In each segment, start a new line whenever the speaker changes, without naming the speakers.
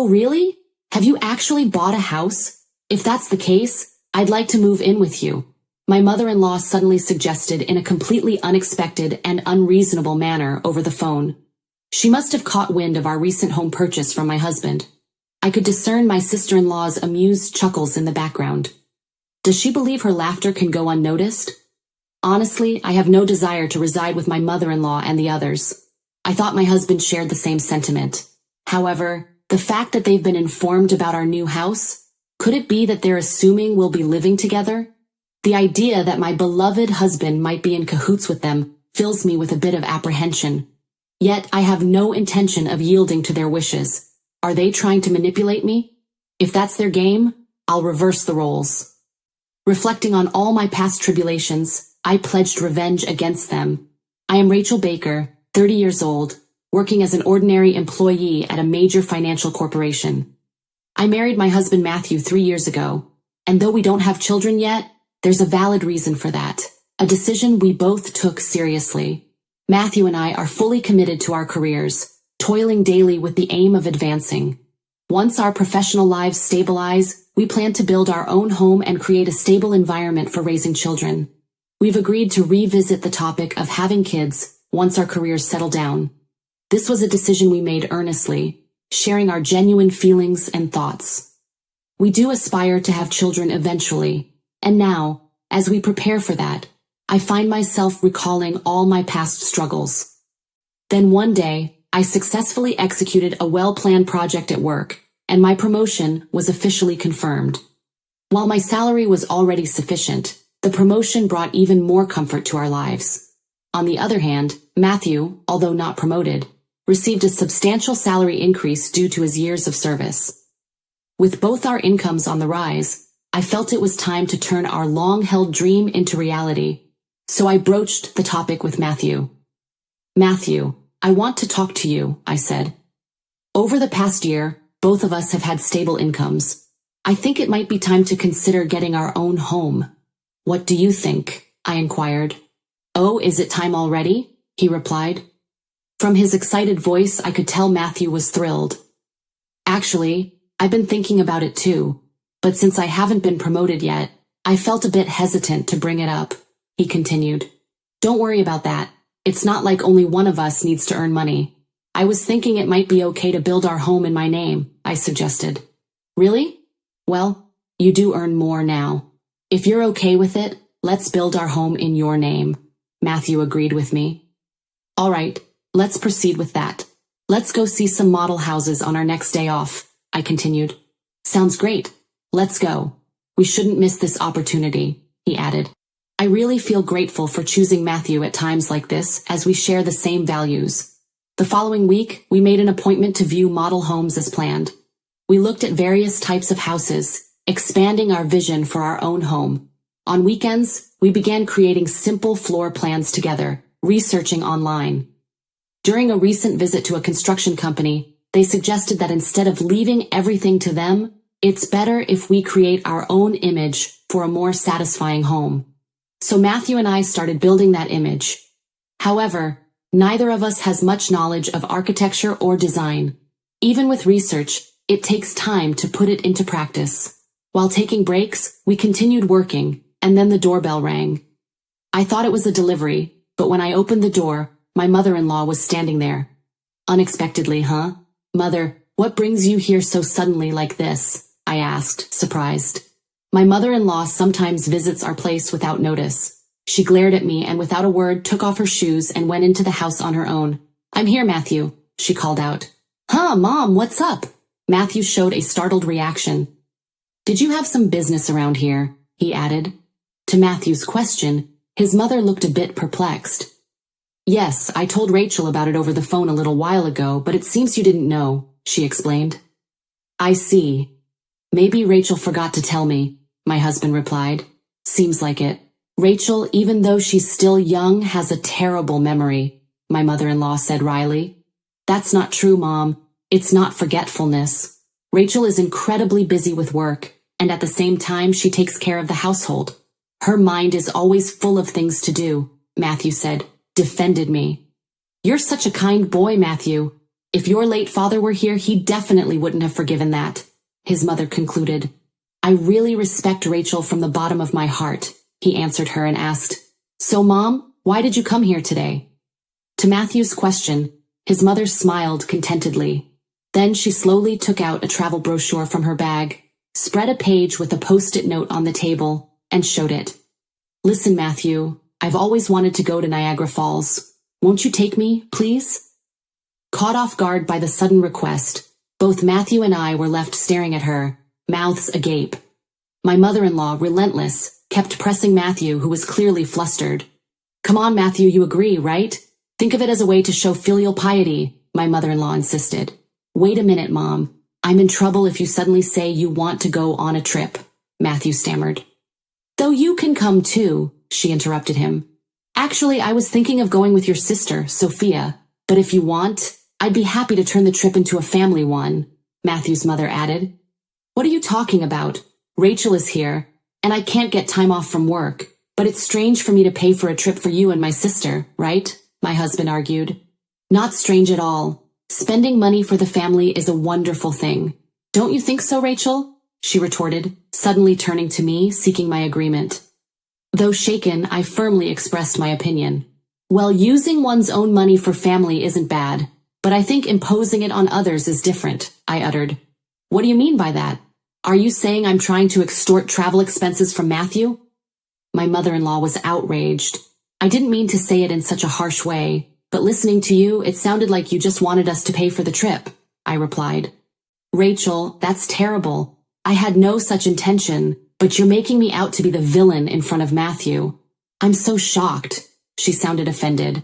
Oh, really? Have you actually bought a house? If that's the case, I'd like to move in with you. My mother-in-law suddenly suggested in a completely unexpected and unreasonable manner over the phone. She must have caught wind of our recent home purchase from my husband. I could discern my sister-in-law's amused chuckles in the background. Does she believe her laughter can go unnoticed? Honestly, I have no desire to reside with my mother-in-law and the others. I thought my husband shared the same sentiment. However, the fact that they've been informed about our new house, could it be that they're assuming we'll be living together? The idea that my beloved husband might be in cahoots with them fills me with a bit of apprehension. Yet I have no intention of yielding to their wishes. Are they trying to manipulate me? If that's their game, I'll reverse the roles. Reflecting on all my past tribulations, I pledged revenge against them. I am Rachel Baker, 30 years old, working as an ordinary employee at a major financial corporation. I married my husband Matthew 3 years ago, and though we don't have children yet, there's a valid reason for that, a decision we both took seriously. Matthew and I are fully committed to our careers, toiling daily with the aim of advancing. Once our professional lives stabilize, we plan to build our own home and create a stable environment for raising children. We've agreed to revisit the topic of having kids once our careers settle down. This was a decision we made earnestly, sharing our genuine feelings and thoughts. We do aspire to have children eventually, and now, as we prepare for that, I find myself recalling all my past struggles. Then one day, I successfully executed a well-planned project at work, and my promotion was officially confirmed. While my salary was already sufficient, the promotion brought even more comfort to our lives. On the other hand, Matthew, although not promoted, received a substantial salary increase due to his years of service. With both our incomes on the rise, I felt it was time to turn our long-held dream into reality, so I broached the topic with Matthew. Matthew, I want to talk to you, I said. Over the past year, both of us have had stable incomes. I think it might be time to consider getting our own home. What do you think? I inquired. Oh, is it time already? He replied. From his excited voice, I could tell Matthew was thrilled. Actually, I've been thinking about it too. But since I haven't been promoted yet, I felt a bit hesitant to bring it up, he continued. Don't worry about that. It's not like only one of us needs to earn money. I was thinking it might be okay to build our home in my name, I suggested. Really? Well, you do earn more now. If you're okay with it, let's build our home in your name, Matthew agreed with me. All right, let's proceed with that. Let's go see some model houses on our next day off, I continued. Sounds great. Let's go. We shouldn't miss this opportunity, he added. I really feel grateful for choosing Matthew at times like this, as we share the same values. The following week, we made an appointment to view model homes as planned. We looked at various types of houses, expanding our vision for our own home. On weekends, we began creating simple floor plans together, researching online. During a recent visit to a construction company, they suggested that instead of leaving everything to them, it's better if we create our own image for a more satisfying home. So Matthew and I started building that image. However, neither of us has much knowledge of architecture or design. Even with research, it takes time to put it into practice. While taking breaks, we continued working, and then the doorbell rang. I thought it was a delivery, but when I opened the door, my mother-in-law was standing there. Unexpectedly, huh? Mother, what brings you here so suddenly like this? I asked, surprised. My mother-in-law sometimes visits our place without notice. She glared at me and without a word took off her shoes and went into the house on her own. I'm here, Matthew, she called out. Huh, Mom, what's up? Matthew showed a startled reaction. Did you have some business around here? He added. To Matthew's question, his mother looked a bit perplexed. Yes, I told Rachel about it over the phone a little while ago, but it seems you didn't know, she explained. I see. Maybe Rachel forgot to tell me, my husband replied. Seems like it. Rachel, even though she's still young, has a terrible memory, my mother-in-law said wryly. That's not true, Mom. It's not forgetfulness. Rachel is incredibly busy with work, and at the same time she takes care of the household. Her mind is always full of things to do, Matthew said, defended me. You're such a kind boy, Matthew. If your late father were here, he definitely wouldn't have forgiven that, his mother concluded. I really respect Rachel from the bottom of my heart, he answered her and asked, So Mom, why did you come here today? To Matthew's question, his mother smiled contentedly. Then she slowly took out a travel brochure from her bag, spread a page with a post-it note on the table, and showed it. Listen, Matthew, I've always wanted to go to Niagara Falls. Won't you take me, please? Caught off guard by the sudden request, both Matthew and I were left staring at her, mouths agape. My mother-in-law, relentless, kept pressing Matthew, who was clearly flustered. Come on, Matthew, you agree, right? Think of it as a way to show filial piety, my mother-in-law insisted. Wait a minute, Mom. I'm in trouble if you suddenly say you want to go on a trip, Matthew stammered. Though you can come too, she interrupted him. Actually, I was thinking of going with your sister, Sophia, but if you want, I'd be happy to turn the trip into a family one, Matthew's mother added. What are you talking about? Rachel is here, and I can't get time off from work, but it's strange for me to pay for a trip for you and my sister, right? My husband argued. Not strange at all. Spending money for the family is a wonderful thing. Don't you think so, Rachel? She retorted, suddenly turning to me, seeking my agreement. Though shaken, I firmly expressed my opinion. Well, using one's own money for family isn't bad, but I think imposing it on others is different, I uttered. What do you mean by that? Are you saying I'm trying to extort travel expenses from Matthew? My mother-in-law was outraged. I didn't mean to say it in such a harsh way, but listening to you, it sounded like you just wanted us to pay for the trip, I replied. Rachel, that's terrible. I had no such intention, but you're making me out to be the villain in front of Matthew. I'm so shocked. She sounded offended.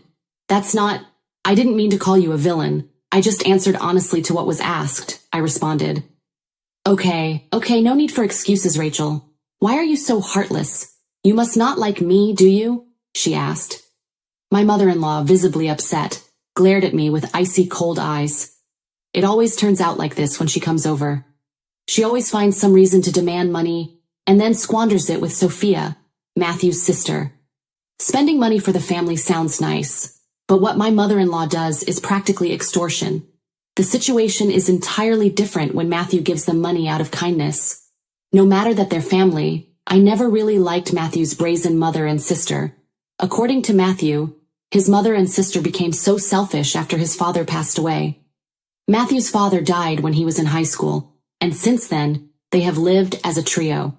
I didn't mean to call you a villain. I just answered honestly to what was asked, I responded. Okay, no need for excuses, Rachel. Why are you so heartless? You must not like me, do you? She asked. My mother-in-law, visibly upset, glared at me with icy cold eyes. It always turns out like this when she comes over. She always finds some reason to demand money, and then squanders it with Sophia, Matthew's sister. Spending money for the family sounds nice, but what my mother-in-law does is practically extortion. The situation is entirely different when Matthew gives them money out of kindness. No matter that they're family, I never really liked Matthew's brazen mother and sister. According to Matthew, his mother and sister became so selfish after his father passed away. Matthew's father died when he was in high school, and since then, they have lived as a trio.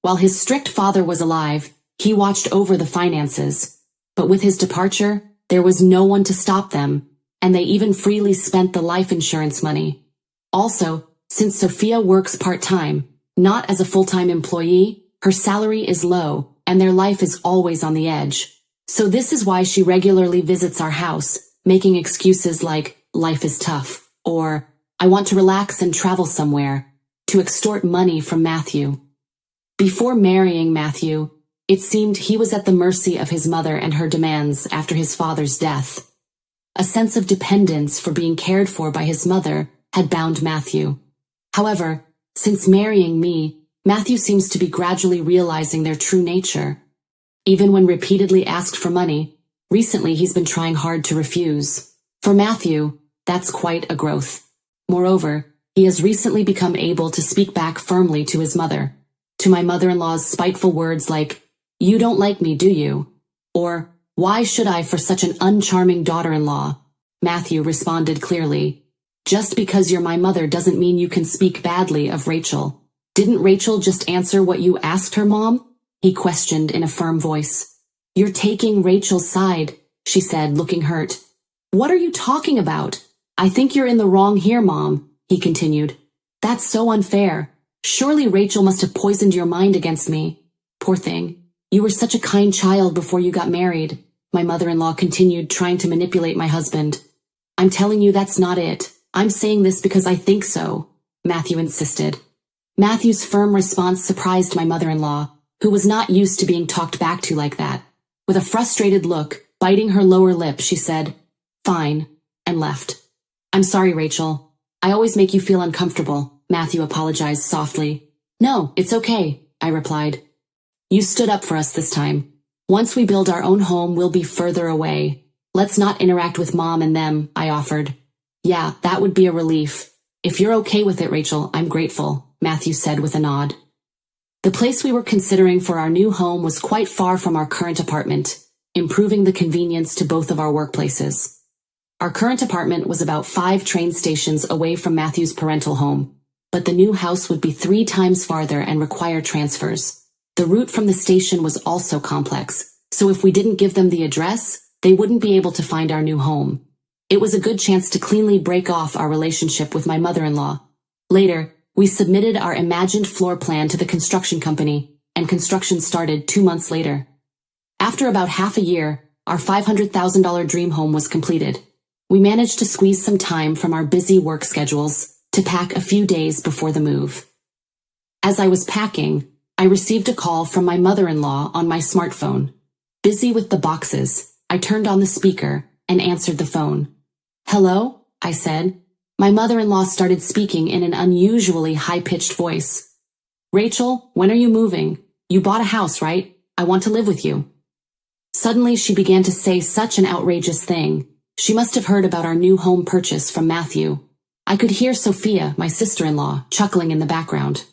While his strict father was alive, he watched over the finances, but with his departure, there was no one to stop them, and they even freely spent the life insurance money. Also, since Sophia works part-time, not as a full-time employee, her salary is low, and their life is always on the edge. So this is why she regularly visits our house, making excuses like, life is tough, or, I want to relax and travel somewhere, to extort money from Matthew. Before marrying Matthew, it seemed he was at the mercy of his mother and her demands after his father's death. A sense of dependence for being cared for by his mother had bound Matthew. However, since marrying me, Matthew seems to be gradually realizing their true nature. Even when repeatedly asked for money, recently he's been trying hard to refuse. For Matthew, that's quite a growth. Moreover, he has recently become able to speak back firmly to his mother, to my mother-in-law's spiteful words like, "You don't like me, do you?" Or, "Why should I for such an uncharming daughter-in-law?" Matthew responded clearly, "Just because you're my mother doesn't mean you can speak badly of Rachel. Didn't Rachel just answer what you asked her, Mom?" He questioned in a firm voice. "You're taking Rachel's side," she said, looking hurt. "What are you talking about? I think you're in the wrong here, Mom," he continued. "That's so unfair. Surely Rachel must have poisoned your mind against me. Poor thing. You were such a kind child before you got married," my mother-in-law continued, trying to manipulate my husband. "I'm telling you that's not it. I'm saying this because I think so," Matthew insisted. Matthew's firm response surprised my mother-in-law, who was not used to being talked back to like that. With a frustrated look, biting her lower lip, she said, "Fine," and left. "I'm sorry, Rachel. I always make you feel uncomfortable," Matthew apologized softly. "No, it's okay," I replied. "You stood up for us this time. Once we build our own home, we'll be further away. Let's not interact with Mom and them," I offered. Yeah, that would be a relief. If you're okay with it, Rachel, I'm grateful, Matthew said with a nod. The place we were considering for our new home was quite far from our current apartment, improving the convenience to both of our workplaces. Our current apartment was about 5 train stations away from Matthew's parental home, but the new house would be 3 times farther and require transfers. The route from the station was also complex, so if we didn't give them the address, they wouldn't be able to find our new home. It was a good chance to cleanly break off our relationship with my mother-in-law. Later, we submitted our imagined floor plan to the construction company, and construction started 2 months later. After about half a year, our $500,000 dream home was completed. We managed to squeeze some time from our busy work schedules to pack a few days before the move. As I was packing, I received a call from my mother-in-law on my smartphone. Busy with the boxes, I turned on the speaker and answered the phone. "Hello?" I said. My mother-in-law started speaking in an unusually high-pitched voice. "Rachel, when are you moving? You bought a house, right? I want to live with you." Suddenly she began to say such an outrageous thing. She must have heard about our new home purchase from Matthew. I could hear Sophia, my sister-in-law, chuckling in the background.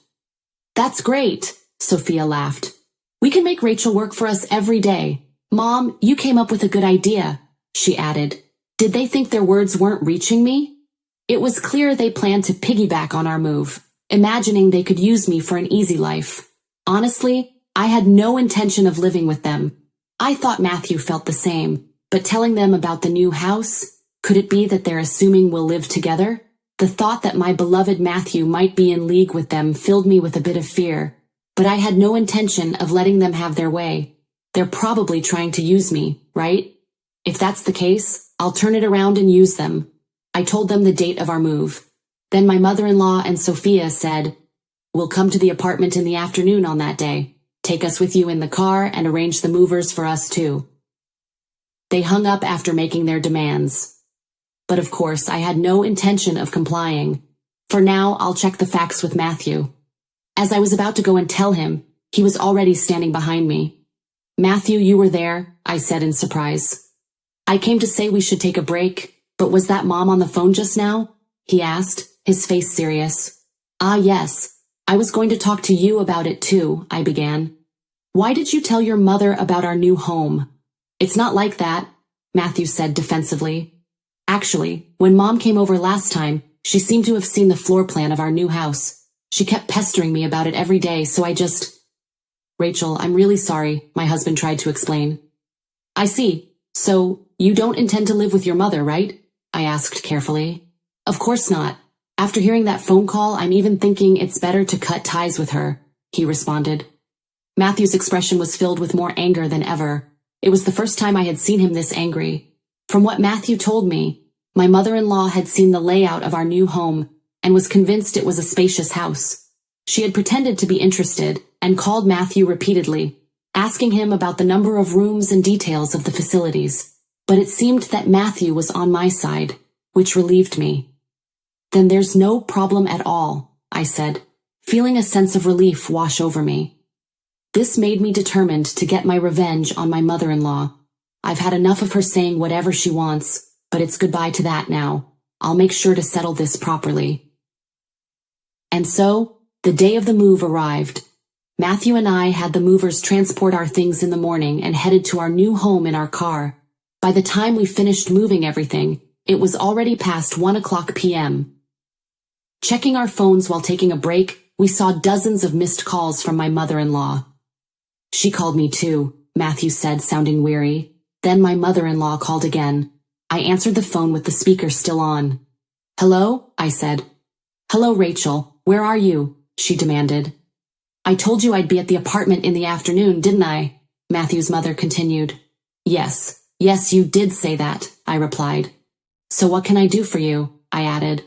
"That's great," Sophia laughed. "We can make Rachel work for us every day. Mom, you came up with a good idea," she added. Did they think their words weren't reaching me? It was clear they planned to piggyback on our move, imagining they could use me for an easy life. Honestly, I had no intention of living with them. I thought Matthew felt the same, but telling them about the new house, could it be that they're assuming we'll live together? The thought that my beloved Matthew might be in league with them filled me with a bit of fear, but I had no intention of letting them have their way. They're probably trying to use me, right? If that's the case, I'll turn it around and use them. I told them the date of our move. Then my mother-in-law and Sophia said, "We'll come to the apartment in the afternoon on that day. Take us with you in the car and arrange the movers for us too." They hung up after making their demands. But of course, I had no intention of complying. For now, I'll check the facts with Matthew. As I was about to go and tell him, he was already standing behind me. "Matthew, you were there," I said in surprise. "I came to say we should take a break, but was that Mom on the phone just now?" he asked, his face serious. "Ah, yes. I was going to talk to you about it too," I began. "Why did you tell your mother about our new home?" "It's not like that," Matthew said defensively. "Actually, when Mom came over last time, she seemed to have seen the floor plan of our new house. She kept pestering me about it every day, so I just—" "Rachel, I'm really sorry," my husband tried to explain. "I see. So, you don't intend to live with your mother, right?" I asked carefully. "Of course not. After hearing that phone call, I'm even thinking it's better to cut ties with her," he responded. Matthew's expression was filled with more anger than ever. It was the first time I had seen him this angry. From what Matthew told me, my mother-in-law had seen the layout of our new home and was convinced it was a spacious house. She had pretended to be interested and called Matthew repeatedly, asking him about the number of rooms and details of the facilities. But it seemed that Matthew was on my side, which relieved me. "Then there's no problem at all," I said, feeling a sense of relief wash over me. This made me determined to get my revenge on my mother-in-law. I've had enough of her saying whatever she wants, but it's goodbye to that now. I'll make sure to settle this properly. And so, the day of the move arrived. Matthew and I had the movers transport our things in the morning and headed to our new home in our car. By the time we finished moving everything, it was already past 1:00 p.m. Checking our phones while taking a break, we saw dozens of missed calls from my mother-in-law. "She called me too," Matthew said, sounding weary. Then my mother-in-law called again. I answered the phone with the speaker still on. "Hello?" I said. "Hello, Rachel. Where are you?" she demanded. "I told you I'd be at the apartment in the afternoon, didn't I?" Matthew's mother continued. Yes, you did say that," I replied. "So what can I do for you?" I added.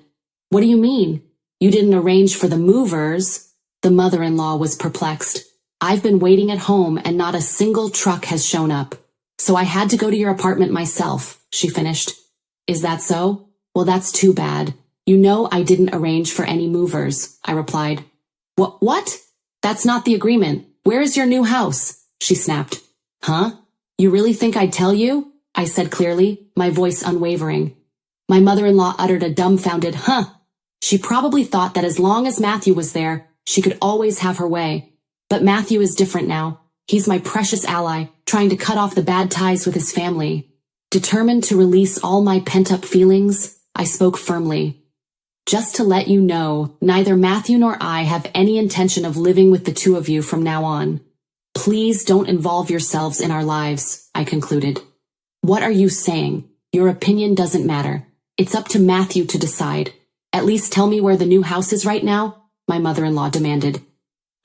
"What do you mean? You didn't arrange for the movers?" The mother-in-law was perplexed. "I've been waiting at home and not a single truck has shown up. So I had to go to your apartment myself," she finished. "Is that so? Well, that's too bad. You know I didn't arrange for any movers," I replied. What? That's not the agreement. Where is your new house?" she snapped. "Huh? You really think I'd tell you?" I said clearly, my voice unwavering. My mother-in-law uttered a dumbfounded, huh. She probably thought that as long as Matthew was there, she could always have her way. But Matthew is different now. He's my precious ally, trying to cut off the bad ties with his family. Determined to release all my pent-up feelings, I spoke firmly. Just to let you know, neither Matthew nor I have any intention of living with the two of you from now on. Please don't involve yourselves in our lives, I concluded. What are you saying? Your opinion doesn't matter. It's up to Matthew to decide. At least tell me where the new house is right now, my mother-in-law demanded.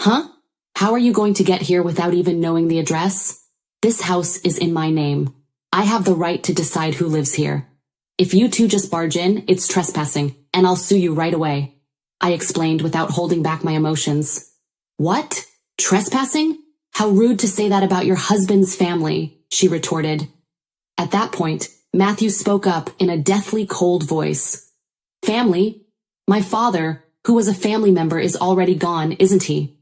Huh? How are you going to get here without even knowing the address? This house is in my name. I have the right to decide who lives here. If you two just barge in, it's trespassing, and I'll sue you right away, I explained without holding back my emotions. What? Trespassing? How rude to say that about your husband's family, she retorted. At that point, Matthew spoke up in a deathly cold voice. Family? My father, who was a family member, is already gone, isn't he?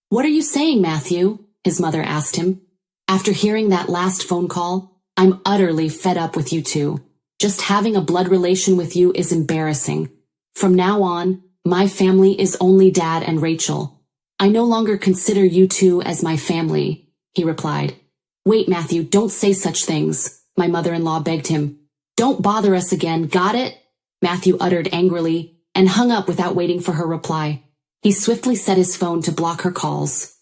What are you saying, Matthew? His mother asked him. After hearing that last phone call, I'm utterly fed up with you two. Just having a blood relation with you is embarrassing. From now on, my family is only Dad and Rachel. I no longer consider you two as my family, he replied. Wait, Matthew, don't say such things, my mother-in-law begged him. Don't bother us again, got it? Matthew uttered angrily, and hung up without waiting for her reply. He swiftly set his phone to block her calls.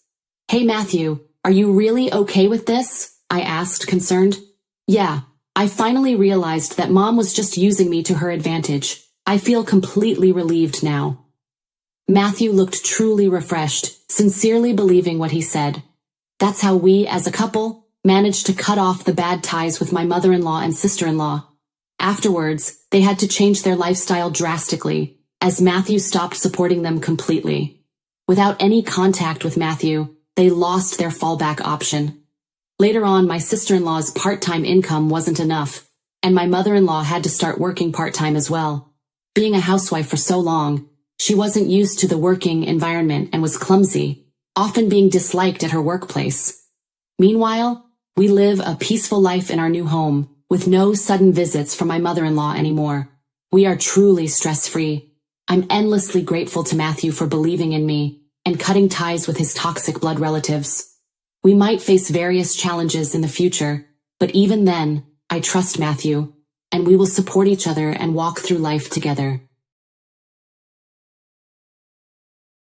Hey Matthew, are you really okay with this? I asked, concerned. Yeah, I finally realized that Mom was just using me to her advantage. I feel completely relieved now. Matthew looked truly refreshed, sincerely believing what he said. That's how we, as a couple, managed to cut off the bad ties with my mother-in-law and sister-in-law. Afterwards, they had to change their lifestyle drastically, as Matthew stopped supporting them completely. Without any contact with Matthew, they lost their fallback option. Later on, my sister-in-law's part-time income wasn't enough, and my mother-in-law had to start working part-time as well. Being a housewife for so long, she wasn't used to the working environment and was clumsy, often being disliked at her workplace. Meanwhile, we live a peaceful life in our new home, with no sudden visits from my mother-in-law anymore. We are truly stress-free. I'm endlessly grateful to Matthew for believing in me and cutting ties with his toxic blood relatives. We might face various challenges in the future, but even then, I trust Matthew, and we will support each other and walk through life together.